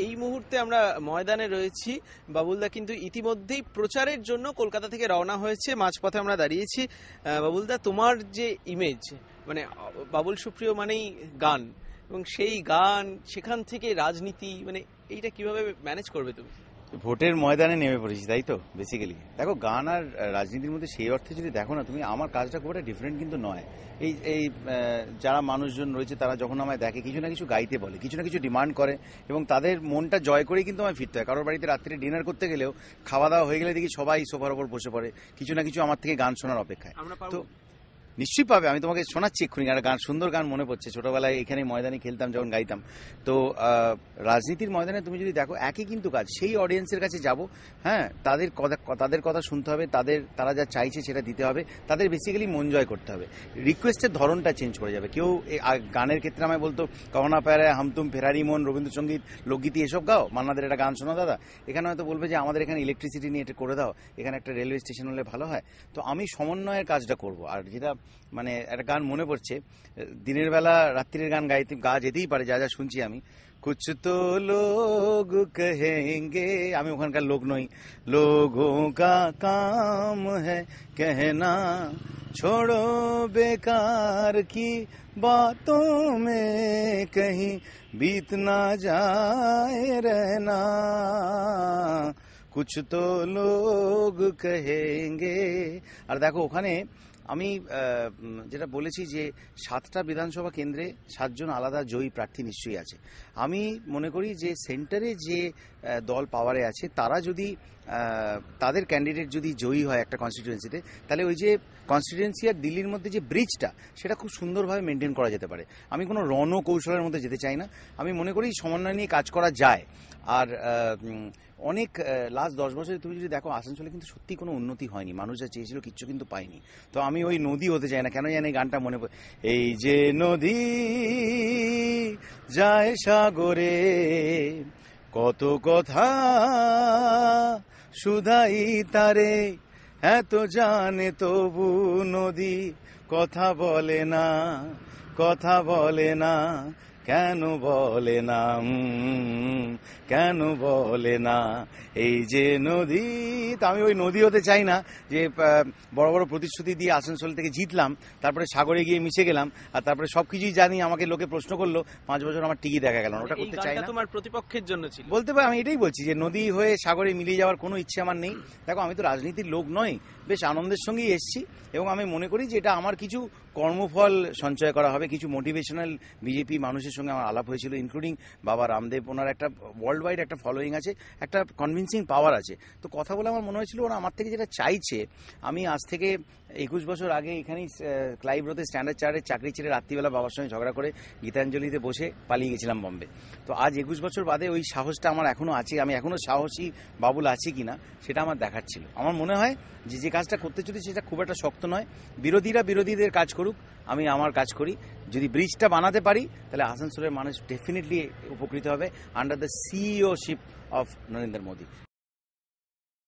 এই মুহূর্তে আমরা ময়দানে রয়েছি। বাবুলদা কিন্তু ইতিমধ্যেই প্রচারের জন্য কলকাতা থেকে রওনা হয়েছে, মাঝপথে আমরা দাঁড়িয়েছি। বাবুলদা, তোমার যে ইমেজ, মানে বাবুল সুপ্রিয় মানেই গান, এবং সেই গান, সেখান থেকে রাজনীতি, মানে এইটা কিভাবে ম্যানেজ করবে তুমি? ভোটের ময়দানে নেমে পড়েছি, তাই তো বেসিক্যালি। দেখো, গান আর রাজনীতির মধ্যে সেই অর্থে যদি দেখো না তুমি, আমার কাজটা খুব একটা ডিফারেন্ট কিন্তু নয়। এই এই যারা মানুষজন রয়েছে তারা যখন আমায় দেখে কিছু না কিছু গাইতে বলে, কিছু না কিছু ডিমান্ড করে, এবং তাদের মনটা জয় করেই কিন্তু আমায় ফিরতে হয়। কারোর বাড়িতে রাত্রে ডিনার করতে গেলেও খাওয়া দাওয়া হয়ে গেলে দেখি সবাই সোফার ওপর বসে পড়ে কিছু না কিছু আমার থেকে গান শোনার অপেক্ষায়। তো নিশ্চয়ই পাবে, আমি তোমাকে শোনাচ্ছি এক্ষুনি গান, সুন্দর গান মনে পড়ছে। ছোটবেলায় এখানে ময়দানে খেলতাম যখন, গাইতাম। তো রাজনীতির ময়দানে তুমি যদি দেখো একই কিন্তু কাজ, সেই অডিয়েন্সের কাছে যাব, হ্যাঁ, তাদের কথা শুনতে হবে, তারা যা চাইছে সেটা দিতে হবে, তাদের বেসিক্যালি মন জয় করতে হবে। রিকোয়েস্টের ধরনটা চেঞ্জ করে যাবে। কেউ গানের ক্ষেত্রে আমায় বলতো কহনা প্যারা হামতুম ফেরারি মন, রবীন্দ্রসঙ্গীত, লোকগীতি এসব গাও, মান্নাদের একটা গান শোনা দাদা। এখানে হয়তো বলবে যে আমাদের এখানে ইলেকট্রিসিটি নিয়ে এটা করে দাও, এখানে একটা রেলওয়ে স্টেশন হলে ভালো হয়। তো আমি সমন্বয়ের কাজটা করব। আর যেটা মানে একটা গান মনে পড়ছে, দিনের বেলা রাত্রির গান গা যেতেই পারে, যা যা শুনছি আমি। কুছ তো লোগ কহেঙ্গে, আমি ওখানকার লোক নই। লোগো কা কাম হ্যায় कहना, छोड़ो बेकार की बातों में कहीं बीत ना जाए रहना, कुछ तो लोग कहेंगे। আর দেখো ওখানে আমি যেটা বলেছি যে 7টা বিধানসভা কেন্দ্রে 7 জন আলাদা জয়ী প্রার্থী নিশ্চয়ই আছে। আমি মনে করি যে সেন্টারে যে দল পাওয়ারে আছে তারা যদি তাদের ক্যান্ডিডেট যদি জয়ী হয় একটা কনস্টিটিউয়েন্সিতে, তাহলে ওই যে কনস্টিটিউয়েন্সি আর দিল্লির মধ্যে যে ব্রিজটা, সেটা খুব সুন্দরভাবে মেনটেন করা যেতে পারে। আমি কোনো রণকৌশলের মধ্যে যেতে চাই না। আমি মনে করি সমন্বয় নিয়ে কাজ করা যায়। আর অনেক লাস্ট 10 বছরে তুমি যদি দেখো, আসানসোলে কিন্তু সত্যি কোনো উন্নতি হয়নি। মানুষ যা চেয়েছিল কিচ্ছু কিন্তু পায়নি। তো আমি ওই নদী হতে চাই না। কেন জানি এই গানটা মনে পড়ে, এই যে নদী যায় সাগরে, কত কথা শুধাই তারে, এত জানে তবু নদী কথা বলে না, কথা বলে না, কেন বলে না, কেন বলে না, এই যে নদী। তো আমি ওই নদী হতে চাই না যে বড় বড় প্রতিশ্রুতি দিয়ে আসানসোল থেকে জিতলাম, তারপরে সাগরে গিয়ে মিশে গেলাম, আর তারপরে সবকিছুই জানি, আমাকে লোকে প্রশ্ন করলো 5 বছর আমার টিকি দেখা গেল। ওটা করতে চাই না। তোমার প্রতিপক্ষের জন্য ছিল বলতে পারি, আমি এটাই বলছি যে নদী হয়ে সাগরে মিলিয়ে যাওয়ার কোনো ইচ্ছে আমার নেই। দেখো, আমি তো রাজনীতির লোক নই, বেশ আনন্দের সঙ্গেই এসেছি, এবং আমি মনে করি যে এটা আমার কিছু কর্মফল সঞ্চয় করা হবে। কিছু মোটিভেশনাল বিজেপি মানুষের সঙ্গে আমার আলাপ হয়েছিল, ইনক্লুডিং বাবা রামদেব। ওনার একটা ওয়ার্ল্ড ওয়াইড একটা ফলোয়িং আছে, একটা কনভিন্সিং পাওয়ার আছে। তো কথা বলে আমার মনে হয়েছিল ওরা আমার থেকে যেটা চাইছে। আমি আজ থেকে 21 বছর আগে এখানেই ক্লাইভ রোডে স্ট্যান্ডার্ড চার্টের চাকরি ছেড়ে রাত্রিবেলা বাবার সঙ্গে ঝগড়া করে গীতাঞ্জলিতে বসে পালিয়ে গেছিলাম বম্বে। তো আজ 21 বছর বাদে ওই সাহসটা আমার এখনো আছে। আমি এখনো সাহসী বাবুল আছি কিনা সেটা আমার দেখার ছিল। আমার মনে হয় যে কাজটা করতে চলেছি সেটা খুব একটা শক্ত নয়। বিরোধীরা বিরোধীদের কাজ করুক, আমি আমার কাজ করি। যদি ব্রিজটা বানাতে পারি তাহলে আসানসোলের মানুষ ডেফিনেটলি উপকৃত হবে, under the CEOship of Narendra Modi.